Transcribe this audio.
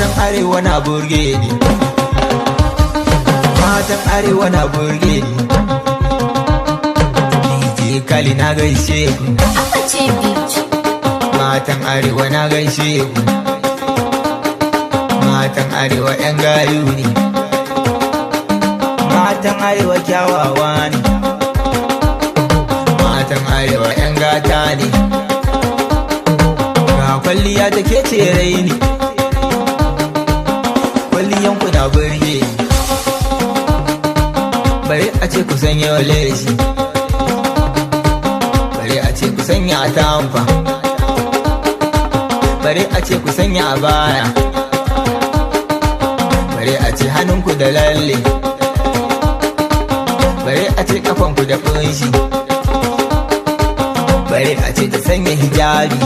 matan arewa na burge ni, matan arewa na burge ni. DJ Kali na gaishe ku, aka ce beach. matan arewa na gaishe ku, matan arewa yan gayu ne, matan arewa kyawawa ne, matan arewa yan gata ne. Ga kwalliya take ce raini, kwalliyan ku na burge ni. Bari a ce ku sanya leshi, bari a ce ku sanya atamfa, bari a ce ku sanya abaya, bari a ce hannunku da lalle, bari a ce kafanku da kunshi, bari a ce ta sanya hijabi.